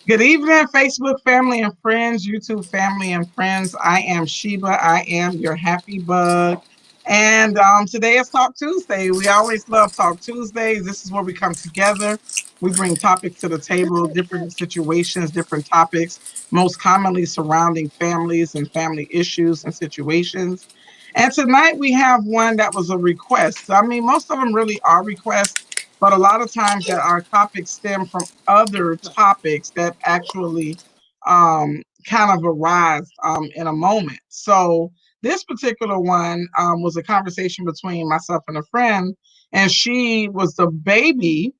Good evening, Facebook family and friends, YouTube family and friends. I am Sheba. I am your happy bug. And today is Talk Tuesday. We always love Talk Tuesdays. This is where we come together. We bring topics to the table, different situations, different topics, most commonly surrounding families and family issues and situations. And tonight we have one that was a request. I mean, most of them really are requests, but a lot of times that our topics stem from other topics that actually kind of arise in a moment. So this particular one was a conversation between myself and a friend, and she was the baby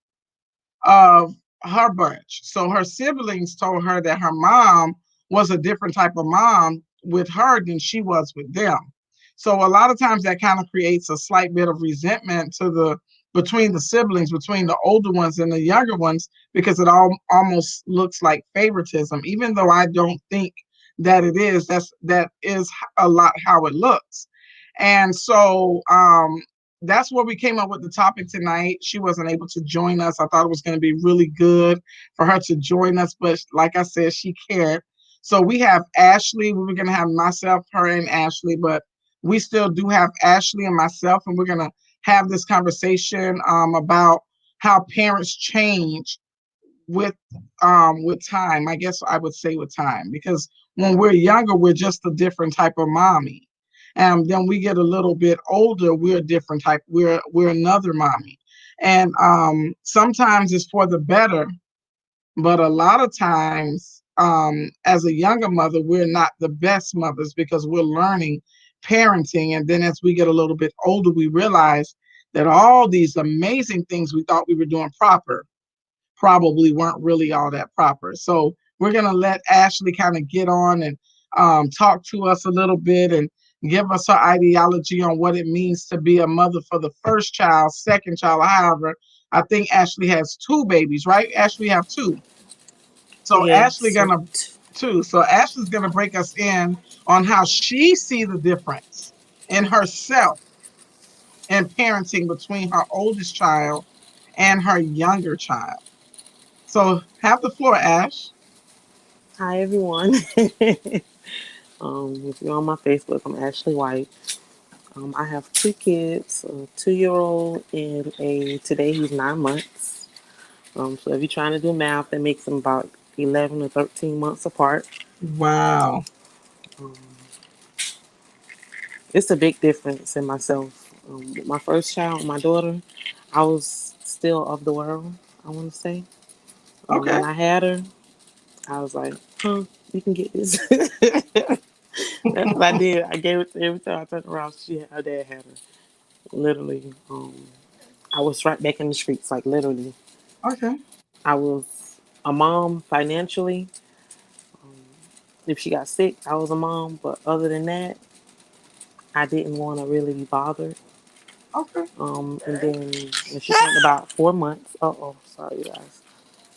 of her bunch. So her siblings told her that her mom was a different type of mom with her than she was with them. So a lot of times that kind of creates a slight bit of resentment to the between the siblings, between the older ones and the younger ones, because it all almost looks like favoritism, even though I don't think that it is. That is a lot how it looks. And so that's where we came up with the topic tonight. She wasn't able to join us. I thought it was going to be really good for her to join us, but like I said, she cared. So we have Ashley. We were going to have myself, her, and Ashley, but we still do have Ashley and myself, and we're going to have this conversation about how parents change with time. I guess I would say with time, because when we're younger, we're just a different type of mommy. And then we get a little bit older, we're a different type. We're another mommy. And sometimes it's for the better, but a lot of times, as a younger mother, we're not the best mothers because we're learning parenting. And then as we get a little bit older, we realize that all these amazing things we thought we were doing proper probably weren't really all that proper. So we're going to let Ashley kind of get on and talk to us a little bit and give us her ideology on what it means to be a mother for the first child, second child. However, I think Ashley has two babies, right? Ashley have two. So Yeah, Ashley gonna two. So Ashley's gonna break us in on how she see the difference in herself and parenting between her oldest child and her younger child. So have the floor, Ash. hi everyone. If you're on my Facebook, I'm Ashley White. I have two kids, a 2 year old and a today he's 9 months. So if you're trying to do math, that makes them about 11 or 13 months apart. Wow. Um, it's a big difference in myself. With my first child, my daughter, I was still of the world, I want to say. Okay. When I had her, I was like, you can get this. That's what I did. I gave it to every time I turned around. Her dad had her. Literally, I was right back in the streets. Like literally, Okay. I was a mom financially. Um, if she got sick, I was a mom. But other than that, I didn't want to really be bothered. Okay. And then when she turned about 4 months, sorry you guys.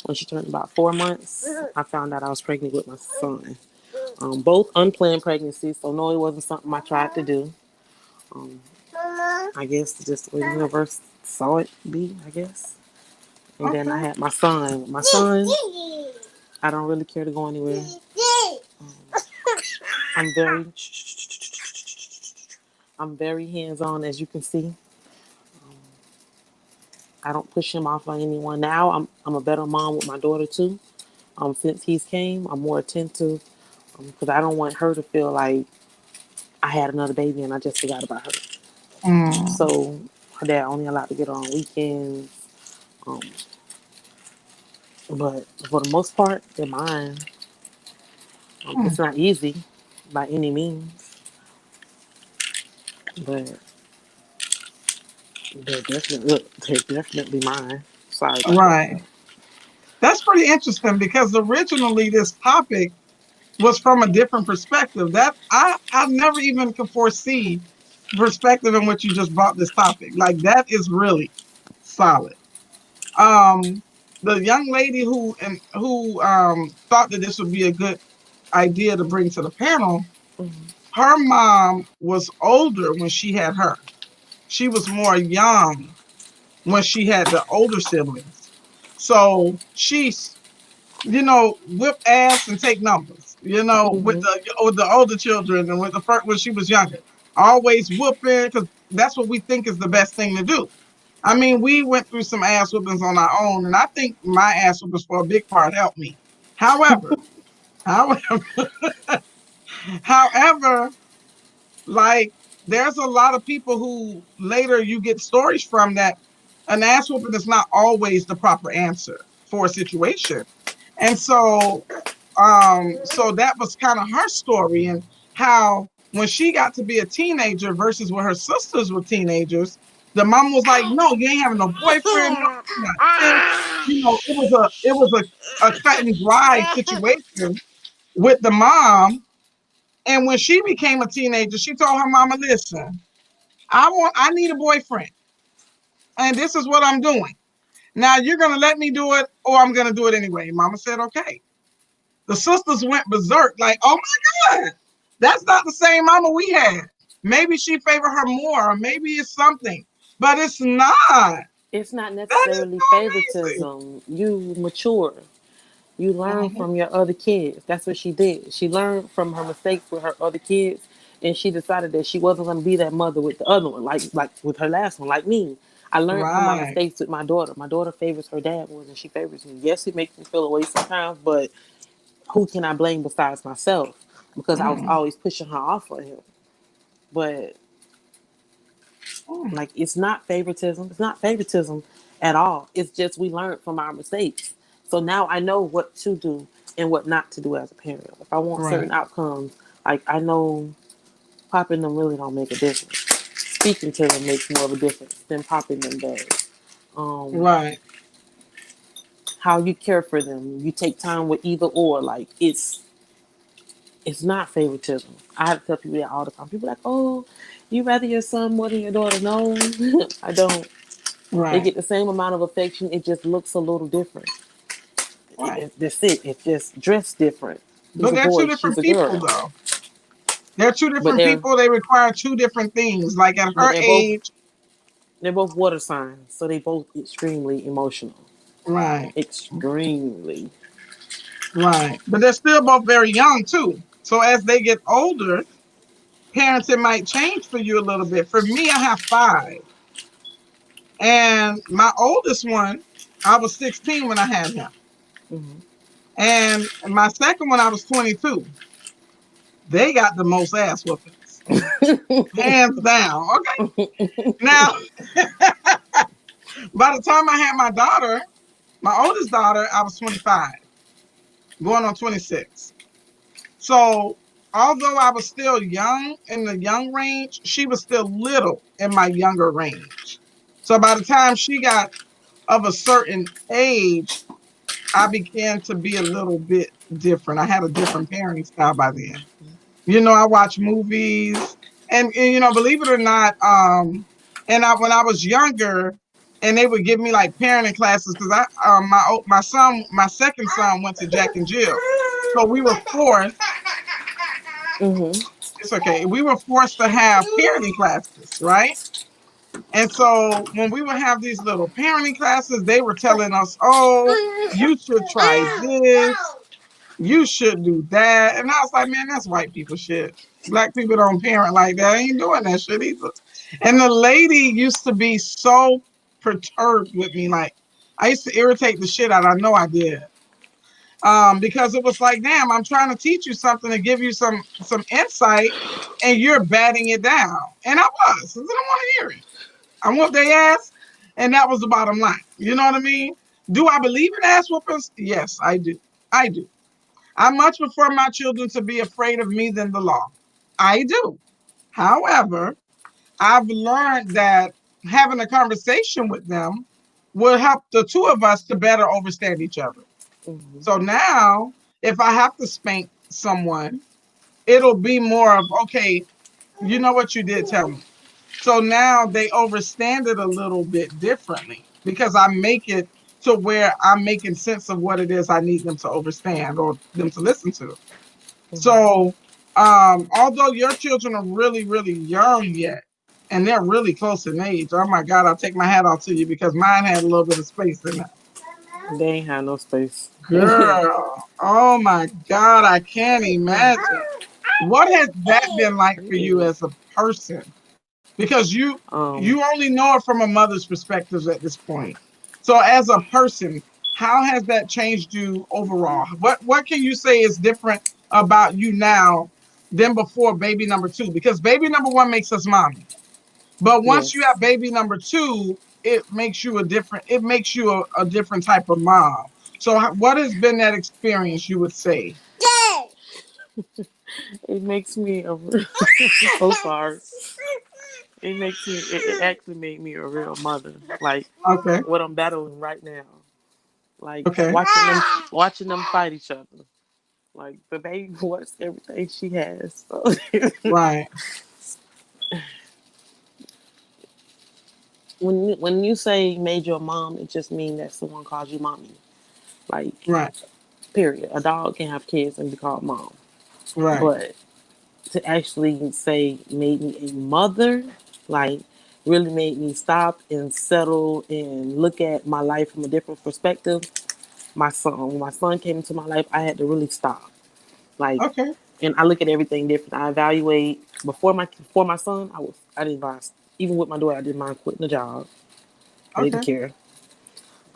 When she turned about 4 months, I found out I was pregnant with my son. Both unplanned pregnancies, so no, it wasn't something I tried to do. Um, I guess just the way the universe saw it be, I guess. And then I Okay. had my son. My son, I don't really care to go anywhere. Um, I'm very, I'm very hands on, as you can see. Um, I don't push him off on anyone. Now I'm a better mom with my daughter too. Since he's came, I'm more attentive because I don't want her to feel like I had another baby and I just forgot about her. Mm, So her dad only allowed to get her on weekends. Um, but for the most part, they're mine. mm. It's not easy by any means, but they're definitely mine. Sorry about that. Right. That's pretty interesting because originally this topic was from a different perspective. That I never even could foresee perspective in which you just brought this topic. Like that is really solid. Um, the young lady who thought that this would be a good idea to bring to the panel, Mhm. her mom was older when she had her. She was more young when she had the older siblings. So she whip ass and take numbers, with Hmm. the older children and with the first when she was younger. Always whooping because that's what we think is the best thing to do. I mean, we went through some ass whoopings on our own, and I think my ass whoopings for a big part helped me. However, however, however, like there's a lot of people who later you get stories from that an ass whooping is not always the proper answer for a situation. And so that was kind of her story and how when she got to be a teenager versus when her sisters were teenagers, the mom was like, "No, you ain't having no boyfriend, no, not this." It was a cut and dry situation with the mom. And when she became a teenager, she told her mama, "Listen, I need a boyfriend, and this is what I'm doing. Now you're gonna let me do it, or I'm gonna do it anyway." Mama said, "Okay." The sisters went berserk, like, "Oh my God, that's not the same mama we had. Maybe she favored her more, or maybe it's something, but it's not. It's not That is necessarily so amazing." favoritism. You mature. You learn Mhm. from your other kids. That's what she did. She learned from her mistakes with her other kids, and she decided that she wasn't going to be that mother with the other one, like with her last one, like me. I learned from my Right, mistakes with my daughter. My daughter favors her dad more than she favors me. Yes, it makes me feel away sometimes, but who can I blame besides myself? Because I was mm, always pushing her off of him. But mm. like, it's not favoritism. It's not favoritism at all. It's just we learned from our mistakes. So now I know what to do and what not to do as a parent. If I want Right, certain outcomes, like I know popping them really don't make a difference. Speaking to them makes more of a difference than popping them does. Um, right. how you care for them, you take time with either or. Like it's not favoritism. I have to tell people that all the time. People are like, oh, you rather your son more than your daughter? No, I don't. They Right, get the same amount of affection. It just looks a little different. right. That's it. It's just dressed different. He's But a they're two boy. She's different a people, girl. though. They're two But different they're people. They require two different things. Like at but her age, they're both water signs, so they both extremely emotional. right, Extremely. right. But they're still both very young, too. So as they get older, parenting might change for you a little bit. For me, I have five. And my oldest one, I was 16 when I had him. Hmm. And my second one, I was 22. They got the most ass whoopings, hands down. Okay. Now, by the time I had my daughter, my oldest daughter, I was 25, going on 26. So, although I was still young in the young range, she was still little in my younger range. So, by the time she got of a certain age, I began to be a little bit different. I had a different parenting style by then. I watch movies and believe it or not, and when I was younger and they would give me like parenting classes because my second son went to Jack and Jill. So we were forced, Hmm. it's okay. We were forced to have parenting classes, right? And so when we would have these little parenting classes, they were telling us, "Oh, you should try this. You should do that." And I was like, "Man, that's white people shit. Black people don't parent like that. I ain't doing that shit either." And the lady used to be so perturbed with me. Like, I used to irritate the shit out. I know I did. Because it was like, damn, I'm trying to teach you something to give you some insight, and you're batting it down. And I was. I didn't want to hear it. I whooped their ass, and that was the bottom line. You know what I mean? Do I believe in ass whoopings? Yes, I do. I do. I much prefer my children to be afraid of me than the law. I do. However, I've learned that having a conversation with them will help the two of us to better understand each other. Hmm. So now, if I have to spank someone, it'll be more of, okay, you know what you did, tell me. So now they overstand it a little bit differently because I make it to where I'm making sense of what it is I need them to understand or them to listen to. Hmm. So, although your children are really, really young yet, and they're really close in age, oh my God, I'll take my hat off to you because mine had a little bit of space in that. They ain't had no space. Girl, oh my God, I can't imagine. What has that been like for you Yeah. as a person? Because you Um, only know it from a mother's perspective at this point. So as a person, how has that changed you overall? What can you say is different about you now than before baby number two? Because baby number one makes us mommy. But once you yes. have baby number two, it makes you a different type of mom. So what has been that experience you would say? It makes me a. So sorry. It actually made me a real mother. Like Okay. what I'm battling right now. Like Okay. watching them fight each other. Like the baby wants everything she has. So Right. when you say made your mom, it just means that someone calls you mommy. Like Right. period. A dog can have kids and be called mom. Right. But to actually say made me a mother, like really made me stop and settle and look at my life from a different perspective. My son, when my son came into my life, I had to really stop. Like, Okay. and I look at everything different. I evaluate before my son. I didn't mind. Even with my daughter, I didn't mind quitting the job. I didn't Okay. care.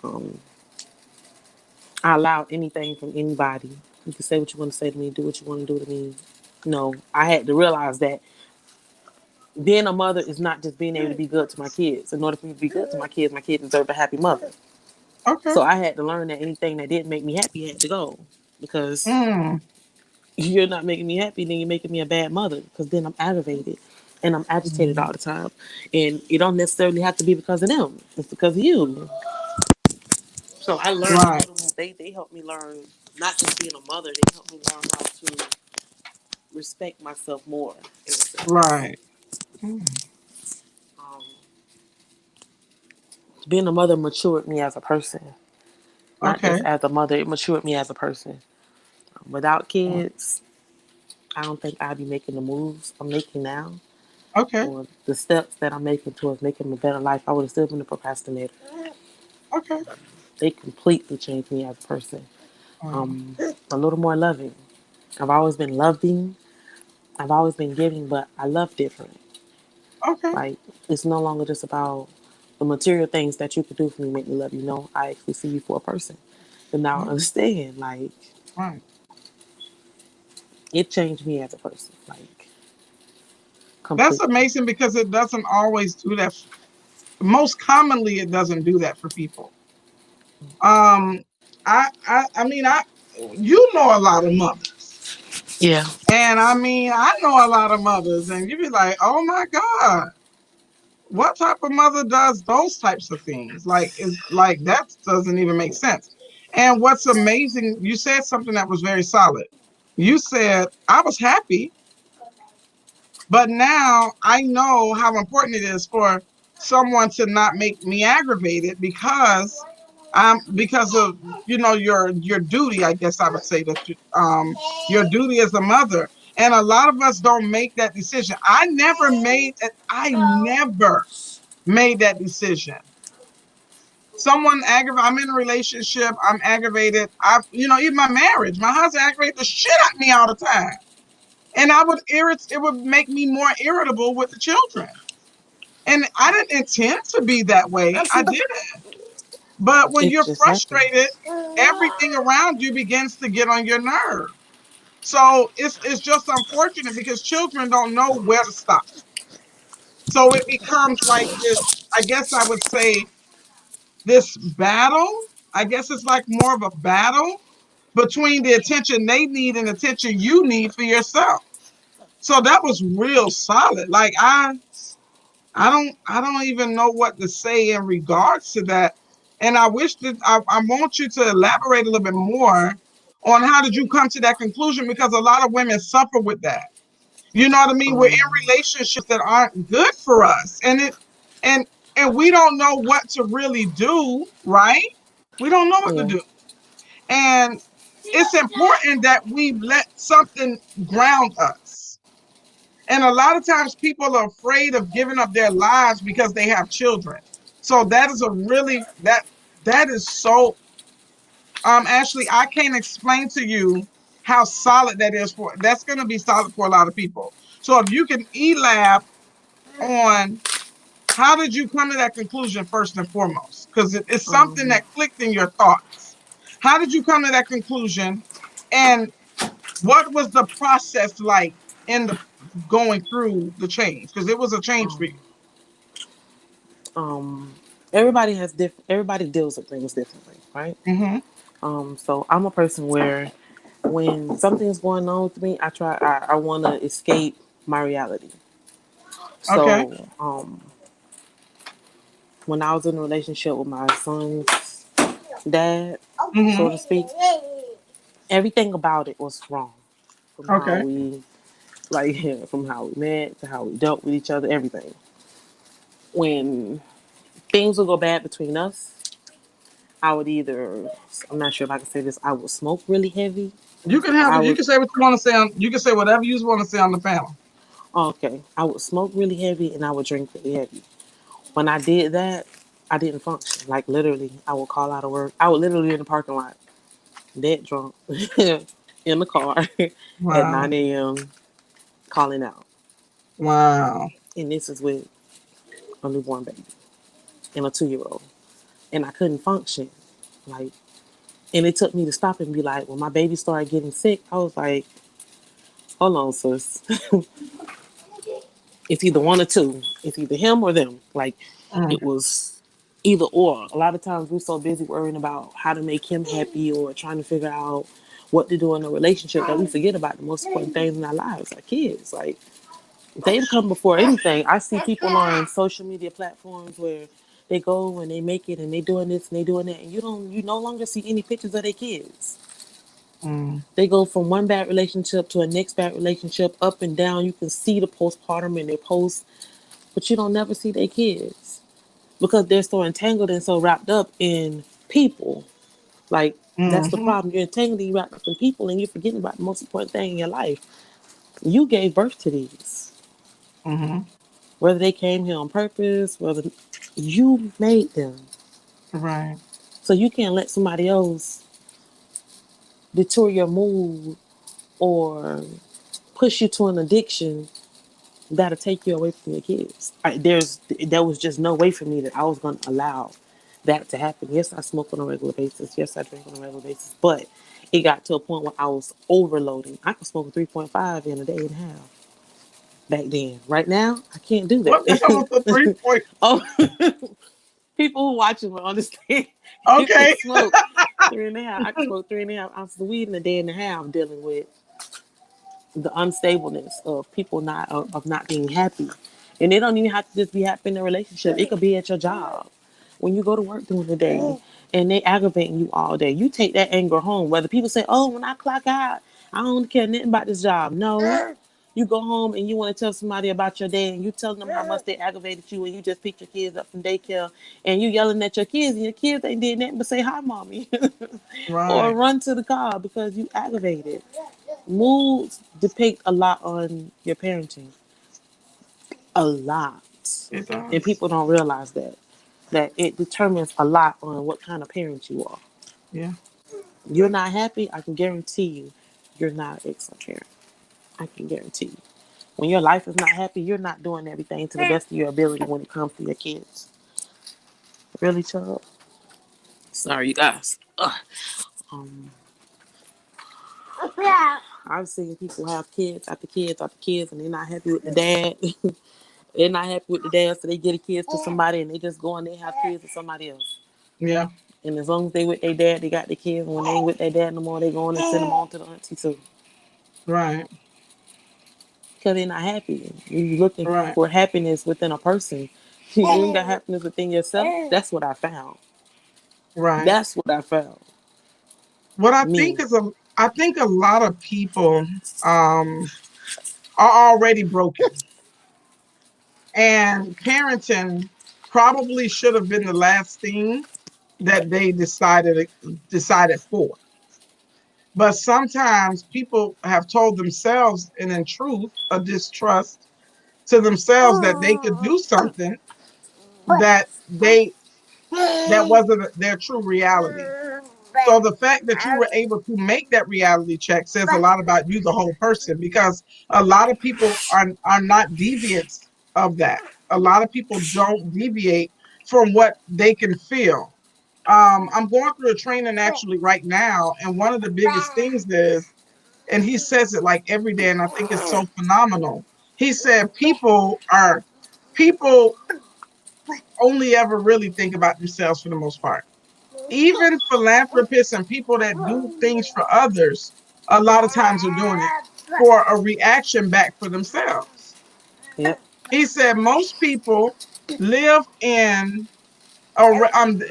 Um, I allowed anything from anybody. You can say what you want to say to me, do what you want to do to me. No, I had to realize that being a mother is not just being able to be good to my kids. In order for me to be good to my kids deserve a happy mother. Okay. So I had to learn that anything that didn't make me happy had to go. Because Mm. you're not making me happy, then you're making me a bad mother. Because then I'm aggravated and I'm agitated Mhm. all the time. And it don't necessarily have to be because of them. It's because of you. So I learned a Right. little more. They helped me learn not just being a mother, they helped me learn how to respect myself more in a sense. Right. Mm. Um, being a mother matured me as a person. Not Okay. just as a mother, it matured me as a person. Without kids, I don't think I'd be making the moves I'm making now Okay. or the steps that I'm making towards making a better life. I would have still been a procrastinator. Okay. They completely changed me as a person. Wow. A little more loving. I've always been loving. I've always been giving, but I love different. Okay. Like it's no longer just about the material things that you can do for me make me love you. No, I actually see you for a person. And now I Mm. understand, like Right. it changed me as a person, like That's completely. amazing because it doesn't always do that. Most commonly, it doesn't do that for people. Um, I mean, you know a lot of mothers, Yeah. and I mean, I know a lot of mothers, and you be like, oh my God, what type of mother does those types of things? Like, is like that doesn't even make sense. And what's amazing, you said something that was very solid. You said, I was happy, but now I know how important it is for someone to not make me aggravated because of your duty, I guess I would say that your duty as a mother. And a lot of us don't make that decision. I never made that decision. Someone aggravated, I'm in a relationship, I'm aggravated. Even my marriage, my husband aggravated the shit out of me all the time. And it would make me more irritable with the children. And I didn't intend to be that way. I didn't. But when It you're just frustrated, happens. everything around you begins to get on your nerve. So it's just unfortunate because children don't know where to stop. So it becomes like this, I guess I would say, this battle. I guess it's like more of a battle between the attention they need and attention you need for yourself. So that was real solid. Like I don't even know what to say in regards to that. And I wish that I want you to elaborate a little bit more on how did you come to that conclusion, because a lot of women suffer with that. You know what I mean? We're Um, in relationships that aren't good for us, and and we don't know what to really do, right? We don't know what to yeah. do. And it's important that we let something ground us. And a lot of times people are afraid of giving up their lives because they have children. So that is a really that is so Ashley, I can't explain to you how solid that is for. That's going to be solid for a lot of people. So if you can elab on how did you come to that conclusion first and foremost, because it's something Um, that clicked in your thoughts. How did you come to that conclusion, and what was the process like in the going through the change? Because it was a change for um, you. um, everybody has different. Everybody deals with things differently, right? Mm-hmm. So I'm a person where when something's going on with me, I want to escape my reality. Okay. So when I was in a relationship with my son's dad, Mm-hmm. so to speak, everything about it was wrong. From how Okay. we, like, yeah, from how we met to how we dealt with each other, everything. When things would go bad between us, I would either, I'm not sure if I can say this, I would smoke really heavy. You can have I it. You would, can say what you want to say. You can say whatever you want to say on the panel. okay, I would smoke really heavy and I would drink really heavy. When I did that, I didn't function. Like, literally, I would call out of work. I would literally be in the parking lot, dead drunk, in the car at Wow. 9 a.m. calling out. Wow. And this is with a newborn baby and a 2 year old. And I couldn't function. Like, and it took me to stop and be like, when my baby started getting sick, I was like, hold on, sis. It's either one or two. It's either him or them. Like, Mm. it was either or. A lot of times we're so busy worrying about how to make him happy or trying to figure out what to do in a relationship that we forget about the most important things in our lives, our kids. Like, they come before anything. I see people on social media platforms where they go and they make it and they doing this and they doing that, and you no longer see any pictures of their kids. Mm. They go from one bad relationship to a next bad relationship, up and down. You can see the postpartum in their posts, but you don't never see their kids because they're so entangled and so wrapped up in people. Like, that's the Mm-hmm. problem. You're entangled, you wrapped up in people, and you're forgetting about the most important thing in your life. You gave birth to these. Mm-hmm. Whether they came here on purpose, whether you made them. Right. So you can't let somebody else detour your mood or push you to an addiction that'll take you away from your kids. There was just no way for me that I was going to allow that to happen. Yes, I smoke on a regular basis. Yes, I drink on a regular basis. But it got to a point where I was overloading. I could smoke a 3.5 in a day and a half back then. Right now, I can't do What the hell was the that. 3 point? Oh, people who watching will understand. You can Okay. smoke three and a half. I can smoke 3.5 ounces of weed in a day and a half, dealing with the unstableness of people not being happy. And it don't even have to just be happy in a relationship. It could be at your job. When you go to work during the day and they aggravating you all day, you take that anger home. Whether people say, "Oh, when I clock out, I don't care nothing about this job." No. You go home and you want to tell somebody about your day and you telling them how much they aggravated you and you just picked your kids up from daycare and you yelling at your kids and your kids ain't did nothing but say hi, mommy. Or Right. run to the car because you aggravated. Moods depict a lot on your parenting. A lot. It And does. people don't realize that. That it determines a lot on what kind of parent you are. Yeah. You're not happy, I can guarantee you, you're not an excellent parent. I can guarantee you. When your life is not happy, you're not doing everything to the best of your ability when it comes to your kids. Really, child? Sorry, you guys. Ugh. Um, I've seen people have kids after kids after kids, and they're not happy with the dad. They're not happy with the dad, so they get a kids to somebody, and they just go and they have kids with somebody else. Yeah. And as long as they with their dad, they got the kids. And when they ain't with their dad no more, they go on and send them on to the auntie too, Right. because they're not happy. You looking Right. for happiness within a person. You ain't got happiness within yourself. That's what I found. Right. That's what I found. What I Me. think is I think a lot of people are already broken, and parenting probably should have been the last thing that they decided for. But sometimes people have told themselves, and in truth, a distrust to themselves that they could do something that wasn't their true reality. So the fact that you were able to make that reality check says a lot about you, the whole person, because a lot of people are not deviants of that. A lot of people don't deviate from what they can feel. I'm going through a training actually right now, and one of the biggest things is, and he says it like every day, and I think it's so phenomenal. He said people only ever really think about themselves for the most part. Even philanthropists and people that do things for others, a lot of times are doing it for a reaction back for themselves. Yep. He said most people live in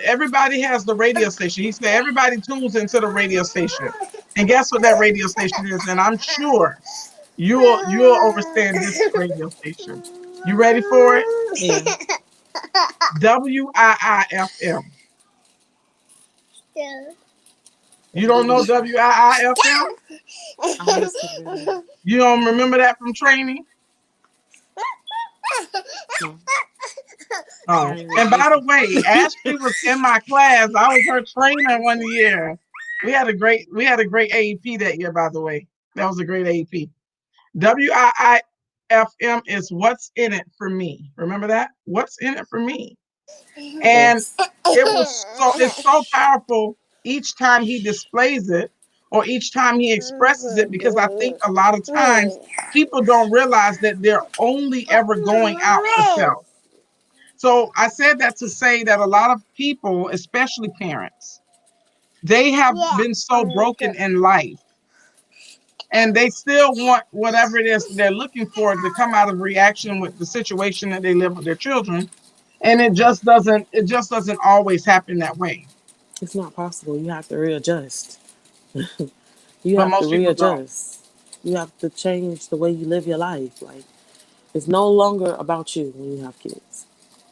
everybody has the radio station. He said everybody tunes into the radio station. And guess what that radio station is? And I'm sure you'll understand this radio station. You ready for it? Yeah. WIIFM. You don't know WIIFM? You don't remember that from training? No. Oh, and by the way, Ashley was in my class. I was her trainer one year. We had a great AEP that year, by the way. That was a great AEP. WIIFM is what's in it for me. Remember that? What's in it for me? And Yes. it's so powerful each time he displays it or each time he expresses it, because I think a lot of times people don't realize that they're only ever going out for self. So I said that to say that a lot of people, especially parents, they have been so broken in life, and they still want whatever it is they're looking for to come out of reaction with the situation that they live with their children. And it just doesn't always happen that way. It's not possible. You have to readjust. You But have to most people don't. readjust. You have to change the way you live your life. Like, it's no longer about you when you have kids.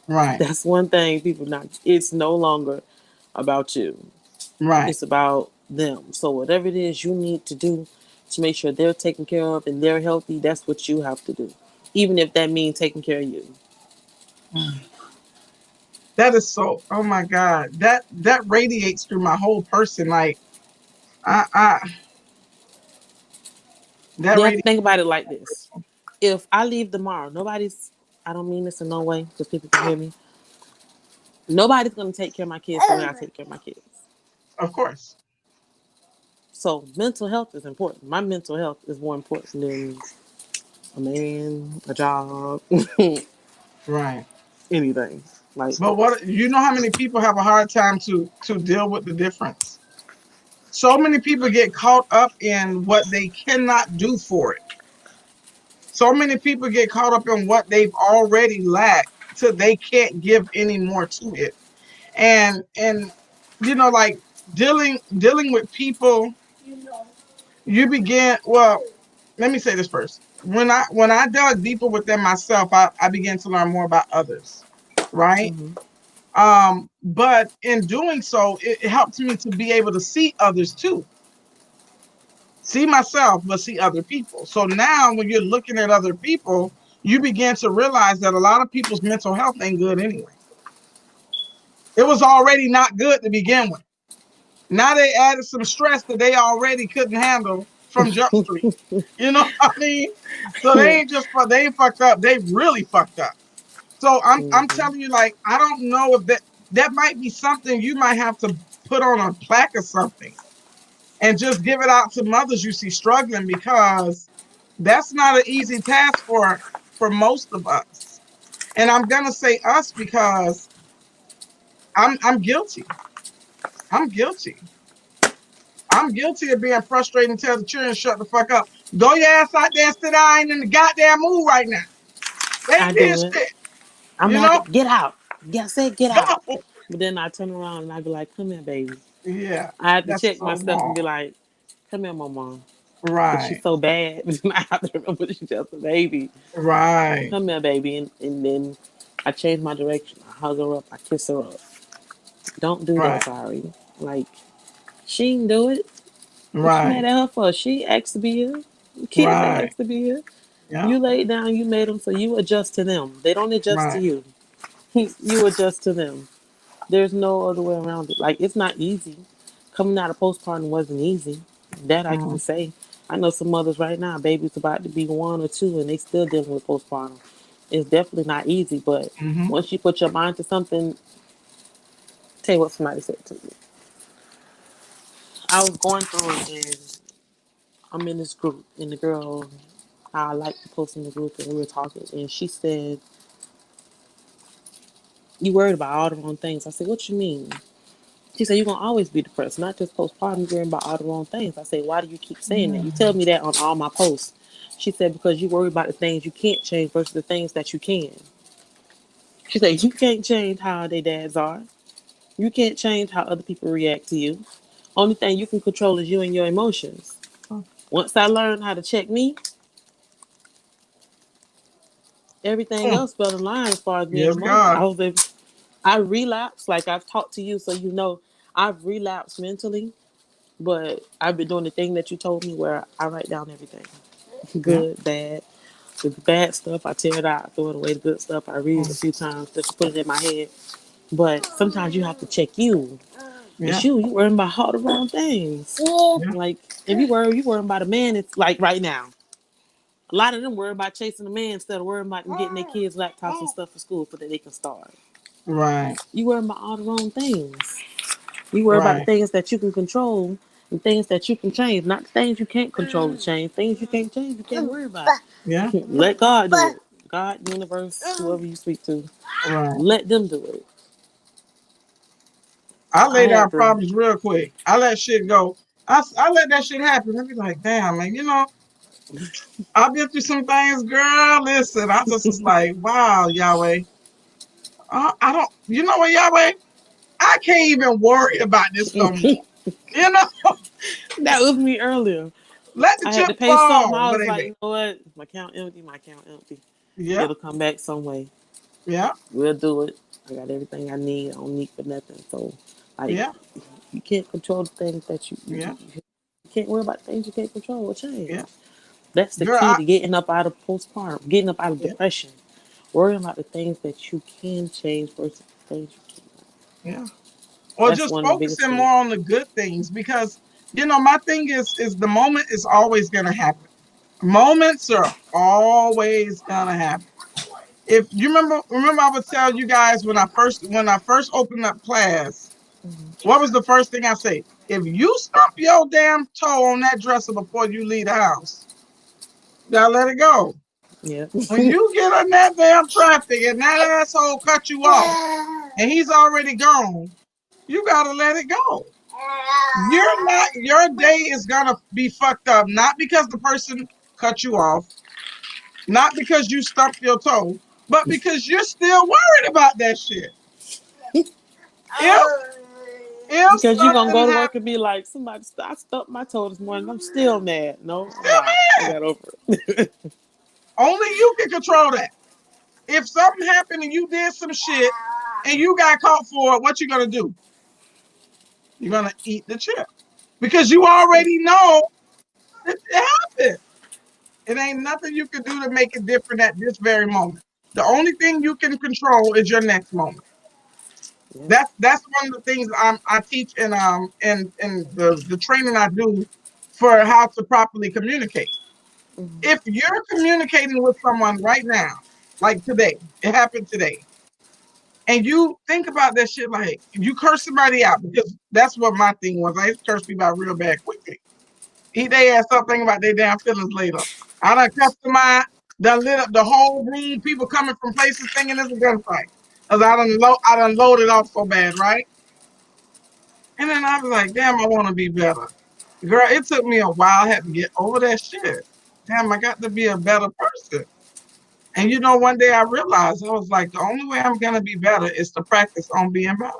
Right. That's one thing people not. It's no longer about you. Right. It's about them. So whatever it is you need to do to make sure they're taken care of and they're healthy, that's what you have to do. Even if that means taking care of you. That is so, oh my God. That radiates through my whole person. Like I that You have to radiates. think about it like this. If I leave tomorrow, nobody's, I don't mean this in no way because people can hear me. Nobody's going to take care of my kids the way I take care of my kids. Of course. So mental health is important. My mental health is more important than a man, a job, Right. anything. Like, But what, you know how many people have a hard time to deal with the difference? So many people get caught up in what they cannot do for it. So many people get caught up in what they've already lacked till they can't give any more to it. And like dealing with people, you begin, well, let me say this first. When I dug deeper within myself, I began to learn more about others. Right. But in doing so, it helped me to be able to see others too. See myself, but see other people. So now when you're looking at other people, you begin to realize that a lot of people's mental health ain't good anyway. It was already not good to begin with. Now they added some stress that they already couldn't handle from Jump Street. You know what I mean? So they ain't fucked up. They really fucked up. So I'm telling you, like, I don't know if that might be something you might have to put on a plaque or something and just give it out to mothers you see struggling, because that's not an easy task for most of us. And I'm gonna say us because I'm guilty. I'm guilty. I'm guilty of being frustrated and tell the children shut the fuck up. Go your ass out there and sit down. I ain't in the goddamn mood right now. They I did do it. shit. I'm You like, know? get out. Get said, get out. Go. But then I turn around and I be like, come here, baby. Yeah, I have to that's check so myself and wrong. be like, come here, mama. But she's Right. so bad. I have to remember she's just a baby. Right. Come here, baby. And then I change my direction. I hug her up. I kiss her up. Don't do that, Right. sorry. Like, she didn't do it. What you mad Right. at her for? She asked to be here. Kids ain't Right. asked to be here. Yeah. You laid down, you made them, so you adjust to them. They don't adjust to Right. you. You adjust to them. There's no other way around it. Like, it's not easy. coming out of postpartum wasn't easy. That I can Mm-hmm. say. I know some mothers right now, baby's about to be 1 or 2, and they still dealing with postpartum. It's definitely not easy, but Mm-hmm. once you put your mind to something, tell you what somebody said to me. I was going through it, and I'm in this group, and the girl I like to post in the group, and we were talking, and she said, "You worried about all the wrong things." I said, "What you mean?" She said, "You're gonna always be depressed, not just postpartum. You're worrying about all the wrong things." I said, "Why do you keep saying that? You tell me that on all my posts." She said, "Because you worry about the things you can't change versus the things that you can." She said, "You can't change how their dads are. You can't change how other people react to you. Only thing you can control is you and your emotions." Once I learned how to check me, everything Mm. else fell in line as far as being Yes, emotional. God. I relapsed, like I've talked to you, so you know I've relapsed mentally, but I've been doing the thing that you told me where I write down everything. Yeah. Good, bad. The bad stuff, I tear it out, I throw it away. The good stuff, I read it a Mm. few times just to put it in my head. But sometimes you have to check you. Yeah. It's you worrying about all the wrong things. Yeah. Like, if you worrying about a man, it's like right now. A lot of them worry about chasing a man instead of worrying about them getting their kids laptops and stuff for school so that they can start. Right. You worry about all the wrong things. You worry about the Right. things that you can control and things that you can change, not the things you can't control to change. Things you can't change, you can't worry about. Yeah. Let God do it. God, universe, whoever you speak to, Right. let them do it. I I lay down had to. problems real quick. I let shit go. I let that shit happen. I be like, damn, man, I've been through some things, girl. Listen, I just was like, wow, Yahweh. I don't, you know what, Yahweh? I can't even worry about this no more. You know, That was me earlier. let the I had to chips pay something. fall I where was they like, be. you know what? My account empty. My account empty. Yeah, It'll come back some way. yeah, We'll do it. I got everything I need. I don't need for nothing. So, like, yeah, you can't control the things that yeah, you can't worry about things you can't control or yeah. change. That's the Girl, key to getting up out of postpartum, getting up out of yeah, depression. Worrying about the things that you can change versus the things you can't. yeah. Or That's just one of the biggest focusing things. more on the good things because, my thing is the moment is always going to happen. Moments are always going to happen. If you remember I would tell you guys when I first opened up class, what was the first thing I say? If you stump your damn toe on that dresser before you leave the house, you gotta let it go. Yeah. When you get in that damn traffic and that asshole cut you off and he's already gone, you gotta let it go. Your day is gonna be fucked up, not because the person cut you off, not because you stumped your toe, but because you're still worried about that shit. If if Because you gonna something go to happens, work and be like, I stubbed my toe this morning. I'm still mad. No, I'm still not. I mad. got over it. Only you can control that. If something happened and you did some shit and you got caught for it, what you gonna do? You're gonna eat the chip because you already know it happened. It ain't nothing you can do to make it different at this very moment. The only thing you can control is your next moment. Yeah. That's one of the things I teach in the training I do for how to properly communicate. Mhm. If you're communicating with someone right now, like today, it happened today, and you think about that shit like you curse somebody out because that's what my thing was. I used to curse people out real bad quickly. Eat their ass up thinking about their damn feelings later. I done customized, done lit up the whole room, people coming from places thinking it's a gunfight. Cause I done loaded off so bad, right? And then I was like, damn, I want to be better. Girl, it took me a while. I had to get over that shit. Damn, I got to be a better person. And one day I realized I was like, the only way I'm gonna be better is to practice on being better.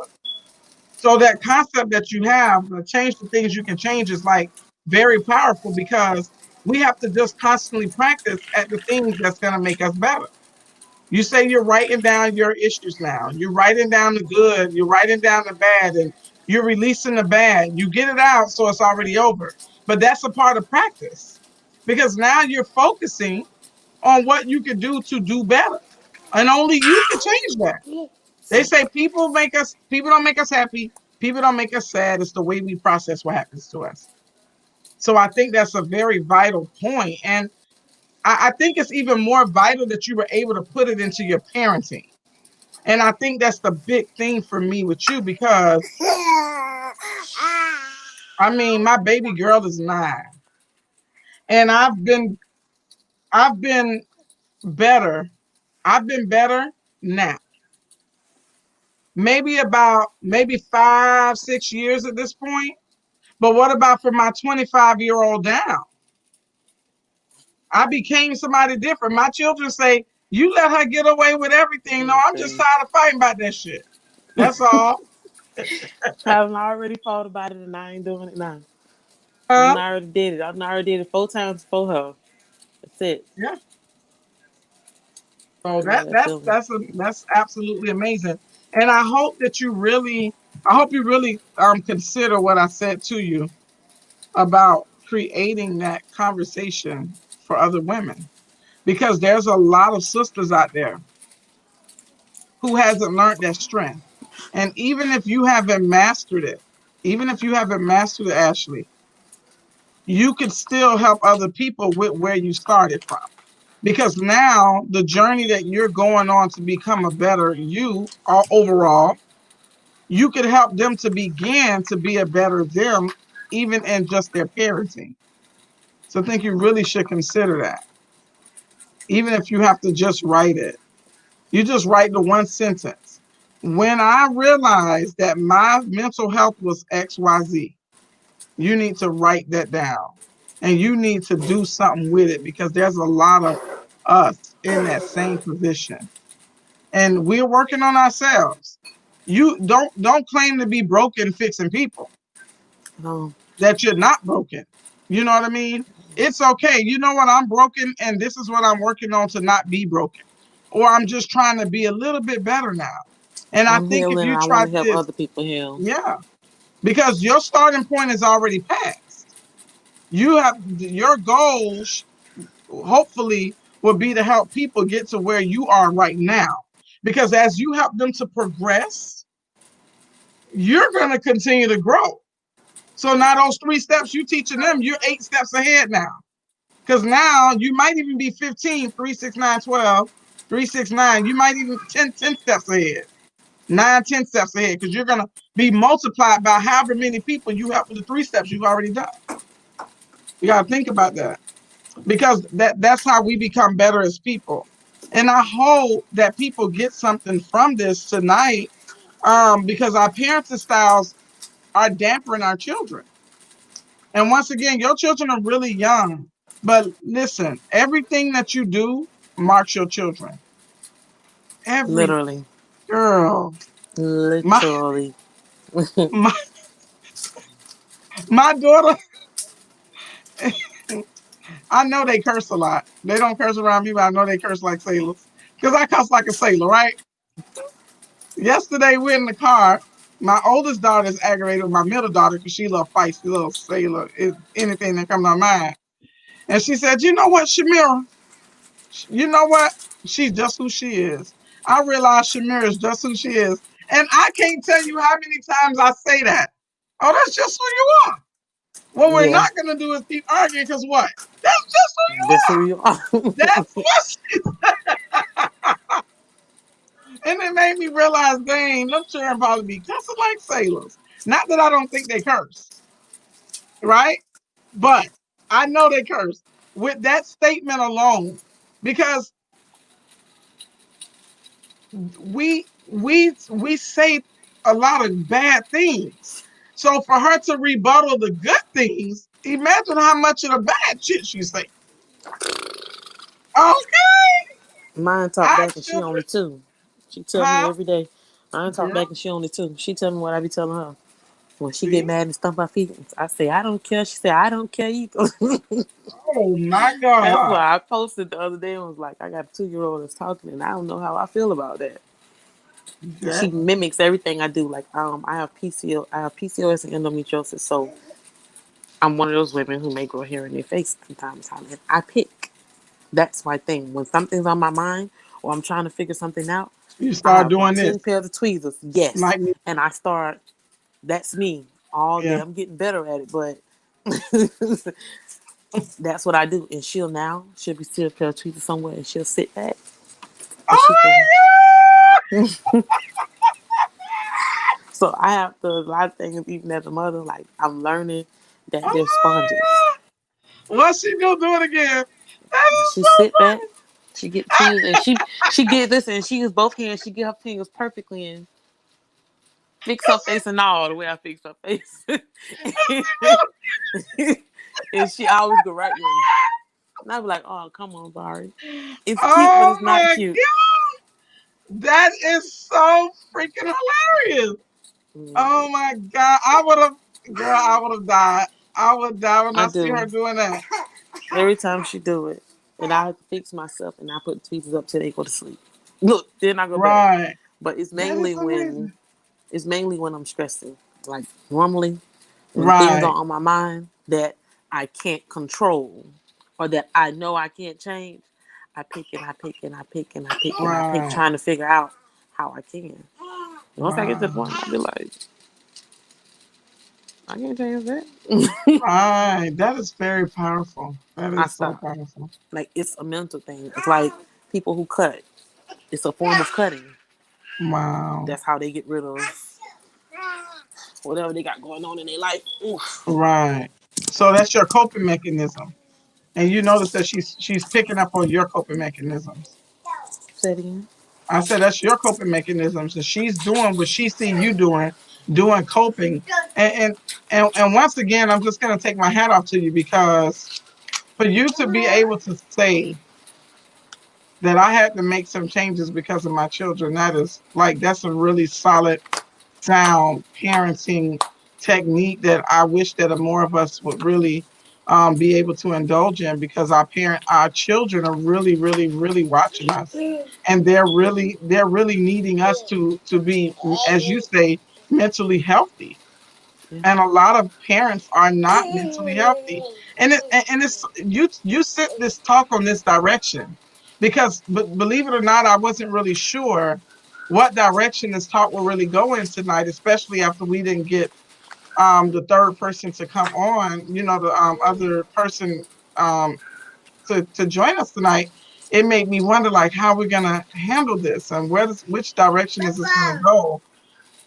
So that concept that you have, the change the things you can change, is like very powerful because we have to just constantly practice at the things that's gonna make us better. You say you're writing down your issues now. You're writing down the good. You're writing down the bad, and you're releasing the bad. You get it out, so it's already over. But that's a part of practice because now you're focusing on what you can do to do better, and only you can change that. They say people don't make us happy. People don't make us sad. It's the way we process what happens to us. So I think that's a very vital point. And I think it's even more vital that you were able to put it into your parenting. And I think that's the big thing for me with you because I mean, my baby girl is 9. And I've been better. I've been better now. Maybe 5, 6 years at this point. But what about for my 25-year-old down? I became somebody different. My children say, you let her get away with everything. No, I'm just tired of fighting about that shit. That's all. I've already thought about it and I ain't doing it now. I Uh, already did it. I already did it 4 times for her. That's it. yeah. So I know that feeling. that's absolutely amazing. And I hope you really consider what I said to you about creating that conversation for other women because there's a lot of sisters out there who hasn't learned that strength. And even if you haven't mastered it, even if you haven't mastered it, Ashley, you can still help other people with where you started from. Because now the journey that you're going on to become a better you overall, you could help them to begin to be a better them, even in just their parenting. So I think you really should consider that. Even if you have to just write it, you just write the one sentence. When I realized that my mental health was XYZ, you need to write that down and you need to do something with it because there's a lot of us in that same position and we're working on ourselves. You don't claim to be broken fixing people No, that you're not broken. You know what I mean? It's okay. You know what? I'm broken and this is what I'm working on to not be broken. Or I'm just trying to be a little bit better now. And I I'm think if healing. you I want try to help this, other people heal. yeah, because your starting point is already passed. You have your goals, hopefully, will be to help people get to where you are right now. Because as you help them to progress, you're going to continue to grow. So now those 3 steps you teaching them, you're 8 steps ahead now. Because now you might even be 15, 3, 6, 9, 12, 3, 6, 9. You might even 10 steps ahead, 9, 10 steps ahead, because you're going to be multiplied by however many people you help with the 3 steps you've already done. You got to think about that because that's how we become better as people. And I hope that people get something from this tonight because our parenting styles are dampering our children. And once again, your children are really young. But listen, everything that you do marks your children. Every Literally. girl. My Literally. my my daughter, I know they curse a lot. They don't curse around me, but I know they curse like sailors. Because I cuss like a sailor, right? Yesterday we're in the car. My oldest daughter is aggravated with my middle daughter because she a little feisty, little sailor, anything that comes to her mind. And she said, you know what, Shamira? You know what? She's just who she is. I realize Shamira is just who she is. And I can't tell you how many times I say that. Oh, that's just who you are. What we're Yeah. not going to do is keep arguing because what? That's just who you That's who are. you are. That's what she And it made me realize, dang, them children probably be cussing like sailors. Not that I don't think they curse, right? But I know they curse with that statement alone because we say a lot of bad things. So for her to rebuttal the good things, imagine how much of the bad shit she say. Okay, Mine talk our back and she children, only 2. She tell me huh? every day. Mine talk Girl, back and she only 2. She tell me what I be telling her. When she get see? mad and stomp her feet, I say, I don't care. She said, I don't care either. Oh my That's God. why I posted the other day and was like, I got a 2-year-old that's talking and I don't know how I feel about that. Yeah. She mimics everything I do. Like, I have PCOS and endometriosis, so I'm one of those women who may grow hair in their face from time to time. And I pick. That's my thing. When something's on my mind or I'm trying to figure something out, You I start have doing 10 this pairs of tweezers. Yes. like me. And I start That's me all day. Yeah. I'm getting better at it, but that's what I do. And she'll be still pair treated somewhere, and she'll sit back and she Oh can. my So I have to a lot of things, even as a mother, like I'm learning God! that Oh they're sponges. my God! What's she gonna do it again? That is She so sit back, funny. she get the tweezers, and she get this, and she use both hands. She get her fingers perfectly and fix her face and all the way I fix her face. And she always go right there. And I be like, oh, come on, Bari. It's cute, but Oh it's not my cute. God! That is so freaking hilarious. Oh Mm, my God! I would have, girl. I would have died. I would die when I I see her do. doing that. Every time she do it. And I have to fix myself and I put the tweezers up till they go to sleep. Look, then I go back. Right. But That is amazing. it's mainly when I'm stressing. Like normally when things are Right. on my mind that I can't control or that I know I can't change, I pick and I pick and I pick and I pick and I pick, Right. trying to figure out how I can. Once I get to the Wow. point, I'll be like, I can't change that. Right. That is very powerful. That I is so stop. powerful. Like it's a mental thing. It's like people who cut. It's a form of cutting. Wow. That's how they get rid of whatever they got going on in their life. Oof. Right. So that's your coping mechanism. And you notice that she's picking up on your coping mechanisms. Say it again. I said that's your coping mechanisms, and she's doing what she see you doing coping. And once again, I'm just gonna take my hat off to you because for you to be able to say that I had to make some changes because of my children, that's a really solid, sound parenting technique that I wish that more of us would really be able to indulge in because our children are really, really, really watching us, and they're really needing us to be, as you say, mentally healthy. Yeah. And a lot of parents are not mentally healthy, and it's you sit this talk on this direction because believe it or not, I wasn't really sure what direction this talk will really go in tonight, especially after we didn't get the third person to come on, the other person um to join us tonight. It made me wonder like how we're gonna handle this and which direction is this gonna go.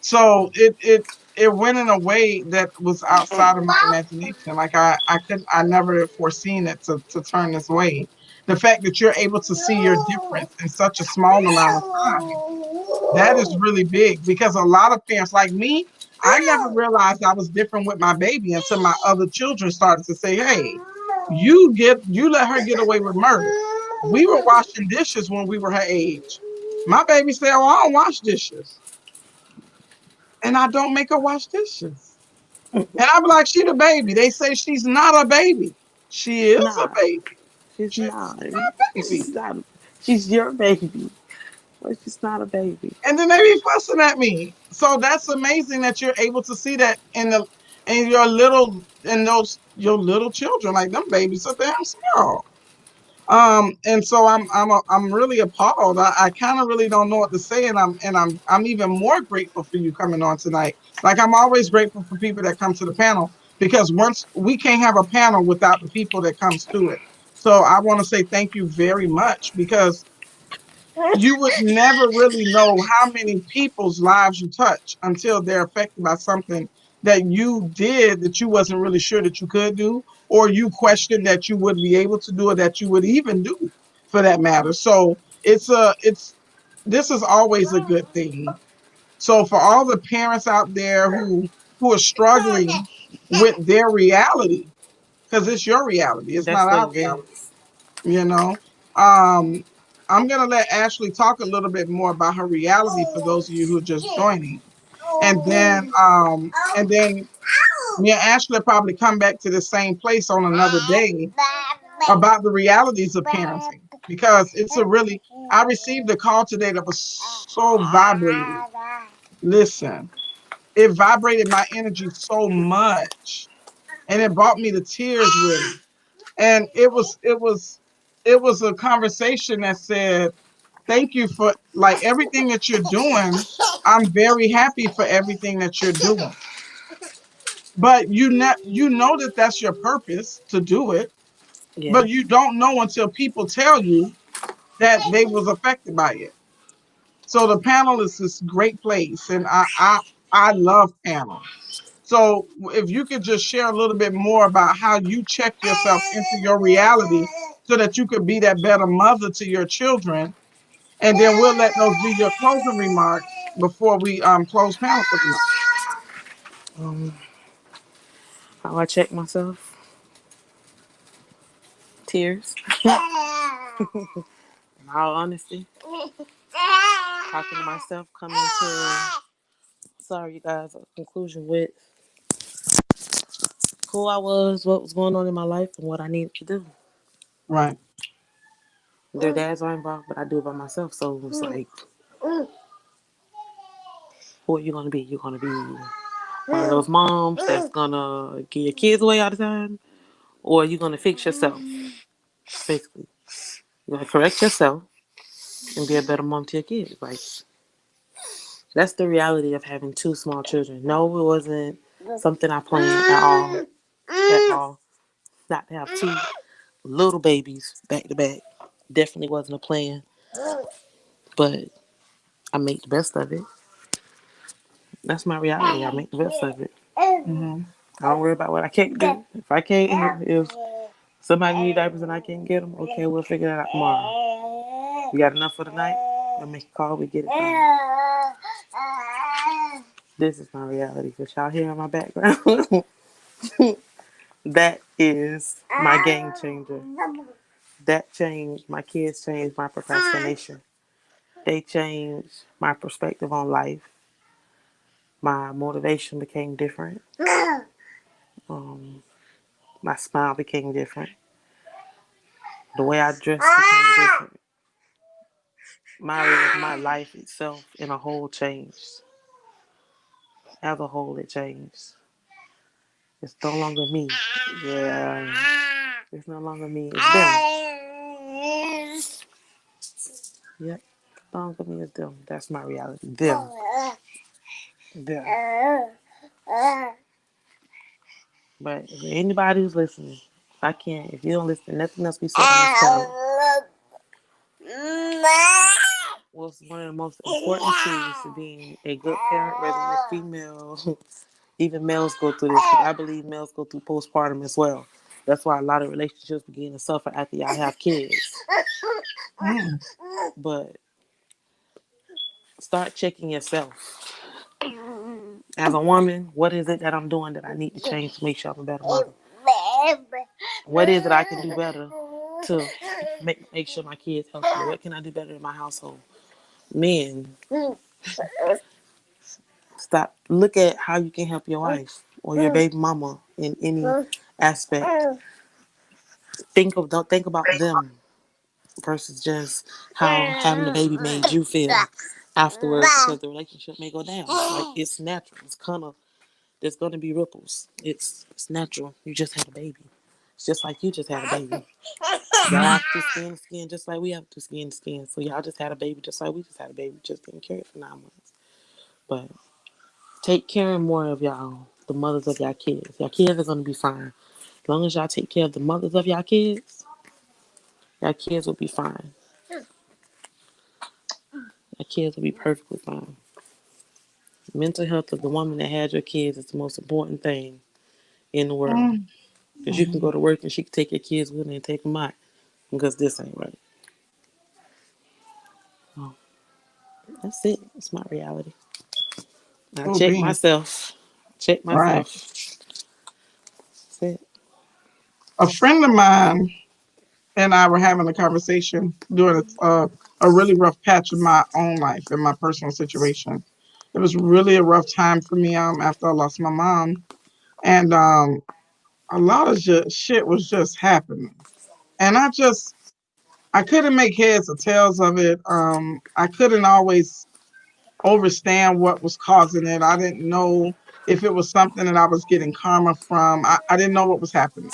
So it went in a way that was outside of my imagination. Like I never foreseen it to turn this way. The fact that you're able to see your difference in such a small amount of time, that is really big because a lot of parents like me, I never realized I was different with my baby until my other children started to say, hey, you let her get away with murder. We were washing dishes when we were her age. My baby said, well, I don't wash dishes and I don't make her wash dishes. And I'm like, she the baby. They say she's not a baby. She is a Nah, baby. she's She's not. not a She's baby. not. She's your baby, but she's not a baby. And then they be fussing at me. So that's amazing that you're able to see that in your little children. Like them babies are damn small. And so I'm really appalled. I kind of really don't know what to say, and I'm even more grateful for you coming on tonight. Like I'm always grateful for people that come to the panel because once we can't have a panel without the people that comes to it. So I want to say thank you very much because you would never really know how many people's lives you touch until they're affected by something that you did that you wasn't really sure that you could do, or you questioned that you would be able to do, or that you would even do for that matter. So it's this is always a good thing. So for all the parents out there who are struggling with their reality, because it's your reality, it's That's not what our it reality, is. you know. Um, I'm gonna let Ashley talk a little bit more about her reality for those of you who are just joining, and then me and Ashley will probably come back to the same place on another day about the realities of parenting because it's a really. I received a call today that was so vibrating. Listen, it vibrated my energy so much, and it brought me to tears really. And it was a conversation that said thank you for like everything that you're doing. I'm very happy for everything that you're doing. but you know that that's your purpose to do it, Yeah. but you don't know until people tell you that they was affected by it. So the panel is this great place, and I love panel. So if you could just share a little bit more about how you check yourself into your reality so that you could be that better mother to your children, and then we'll let those be your closing remarks before we close panel for tonight. Um, how I check myself? Tears. In all honesty, talking to myself, coming to sorry you guys, a conclusion with who I was, what was going on in my life, and what I needed to do. Right. Their dads are involved, but I do it by myself. So it's like, who are you gonna be? You're gonna be one of those moms that's gonna give your kids away all the time, or you're gonna fix yourself. Basically, you're gonna correct yourself and be a better mom to your kids. Like that's the reality of having two small children. No, it wasn't something I planned at all. At all. Not to have two little babies back to back. Definitely wasn't a plan, but I make the best of it. That's my reality. I make the best of it. Mm-hmm. I don't worry about what I can't do. If I can't, if somebody need diapers and I can't get them, okay, we'll figure that out tomorrow. We got enough for the night. We'll make a call. We get it done. This is my reality. Cause y'all hear in my background. That is my game changer. That changed my kids. Changed my procrastination. They changed my perspective on life. My motivation became different. Um, my smile became different. The way I dressed became different. My life itself in a whole changed. As a whole, it changed. It's no longer me. Yeah, it's no longer me. It's them. Yep, no longer me. It's them. That's my reality. Them. Them. But if anybody who's listening, if I can't, if you don't listen, nothing else we said on this channel was one of the most important keys to being a good parent, whether you're female, even males go through this. I believe males go through postpartum as well. That's why a lot of relationships begin to suffer after y'all have kids. Mm. But start checking yourself. As a woman, what is it that I'm doing that I need to change to make sure I'm a better mother? What is it I can do better to make sure my kids healthy? What can I do better in my household? Men, stop. Look at how you can help your wife or your baby mama in any aspect. Don't think about them versus just how having the baby made you feel afterwards because the relationship may go down. Like it's natural. It's kind of there's gonna be ripples. It's natural. You just had a baby. It's just like you just had a baby. Y'all have to skin to skin just like we have to skin to skin. So y'all just had a baby just like we just had a baby. Just didn't carry it for 9 months. But take care more of y'all, the mothers of y'all kids. Y'all kids are gonna be fine. As long as y'all take care of the mothers of y'all kids will be fine. Your kids will be perfectly fine. Mental health of the woman that had your kids is the most important thing in the world. Mm. Because you can go to work and she can take your kids with her and take them out. Because this ain't right. Oh, that's it. It's my reality. I Oh, check being myself. Check right. myself. That's it. A friend of mine and I were having a conversation during a really rough patch of my own life and my personal situation. It was really a rough time for me after I lost my mom, and a lot of shit was just happening, and I couldn't make heads or tails of it. I couldn't always understand what was causing it. I didn't know if it was something that I was getting karma from. I didn't know what was happening.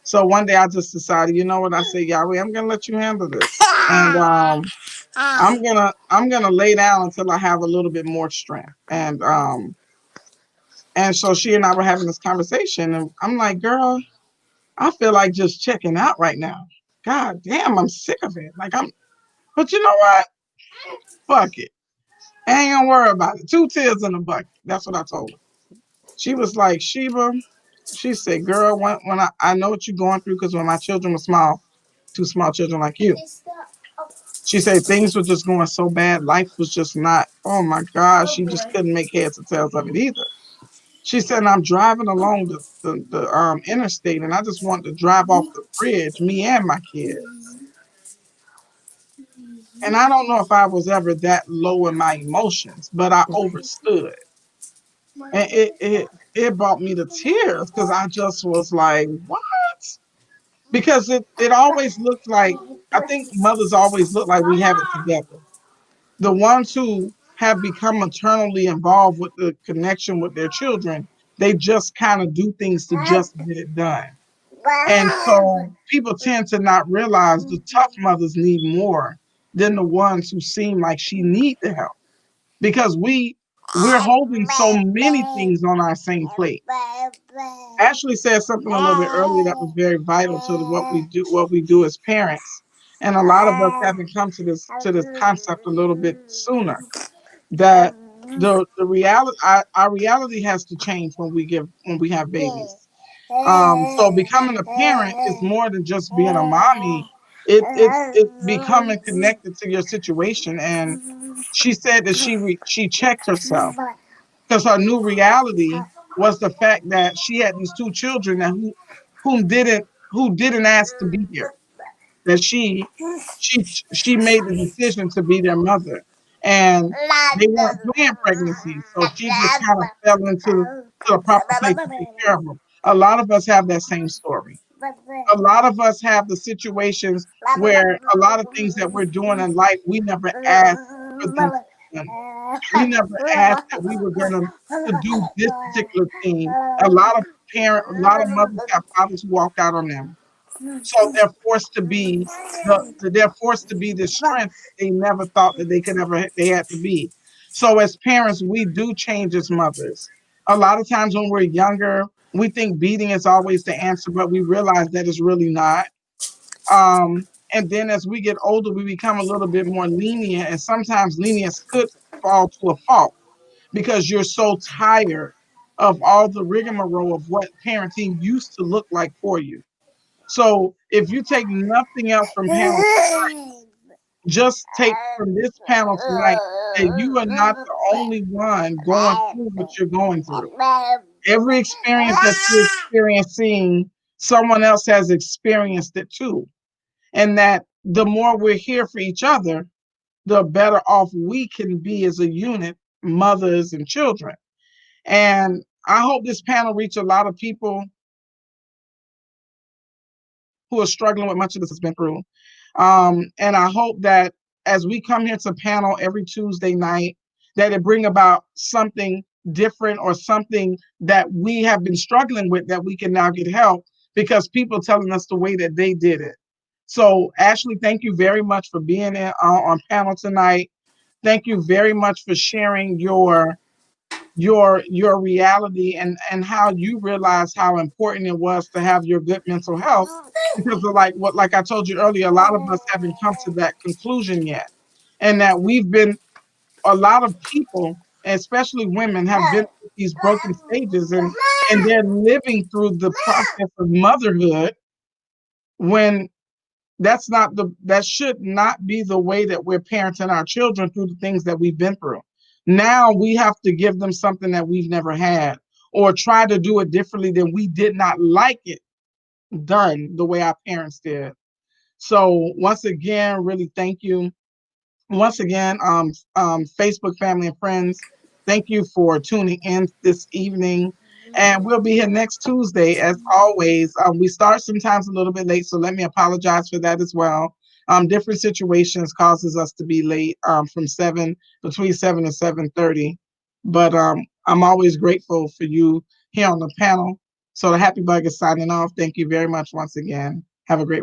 So one day I just decided, you know what? I said, Yahweh, I'm gonna let you handle this, and I'm gonna lay down until I have a little bit more strength. And And so she and I were having this conversation, and I'm like, girl, I feel like just checking out right now. God damn, I'm sick of it. But you know what? Fuck it. I ain't gonna worry about it. Two tears in the bucket. That's what I told her. She was like, Sheba, she said, girl, when I know what you're going through, because when my children were small, two small children like you, she said things were just going so bad. Life was just not, oh my God, she just couldn't make heads or tails of it either. She said, and I'm driving along the interstate, and I just want to drive off the bridge, me and my kids. And I don't know if I was ever that low in my emotions, but I overstood. And it brought me to tears because I just was like, what? Because it always looked like, I think mothers always look like we have it together. The ones who have become maternally involved with the connection with their children, they just kind of do things to just get it done. And so people tend to not realize the tough mothers need more than the ones who seem like she need the help, because we're holding so many things on our same plate. Ashley said something a little bit earlier that was very vital to what we do as parents, and a lot of us haven't come to this concept a little bit sooner. That the reality, our reality has to change when we have babies. So becoming a parent is more than just being a mommy. It's becoming connected to your situation. And she said that she checked herself because her new reality was the fact that she had these two children that who didn't ask to be here. That she made the decision to be their mother, and they weren't planned pregnancies, so she just kind of fell into to the proper place to take care of them. A lot of us have that same story. A lot of us have the situations where a lot of things that we're doing in life, we never asked for them to be done. We never asked that we were going to do this particular thing. A lot of mothers have fathers who walked out on them. So they're forced to be the strength they never thought that they had to be. So as parents, we do change as mothers. A lot of times when we're younger, we think beating is always the answer, but we realize that it's really not. And then as we get older, we become a little bit more lenient, and sometimes lenience could fall to a fault because you're so tired of all the rigmarole of what parenting used to look like for you. So if you take nothing else from panel, just take from this panel tonight that you are not the only one going through what you're going through. Every experience that you're experiencing, someone else has experienced it too. And that the more we're here for each other, the better off we can be as a unit, mothers and children. And I hope this panel reach a lot of people who are struggling with much of this has been through. And I hope that as we come here to panel every Tuesday night, that it bring about something different or something that we have been struggling with that we can now get help because people telling us the way that they did it. So Ashley, thank you very much for being on panel tonight. Thank you very much for sharing your reality and how you realize how important it was to have your good mental health, because of like I told you earlier, a lot of us haven't come to that conclusion yet, and that we've been a lot of people, especially women, have been through these broken stages, and they're living through the process of motherhood when that should not be the way that we're parenting our children through the things that we've been through. Now we have to give them something that we've never had, or try to do it differently than we did not like it done the way our parents did. So once again, really thank you. Once again, Facebook family and friends, thank you for tuning in this evening. And we'll be here next Tuesday, as always. We start sometimes a little bit late, so let me apologize for that as well. Different situations causes us to be late from between 7 and 7:30. But I'm always grateful for you here on the panel. So the Happy Bug is signing off. Thank you very much once again. Have a great rest.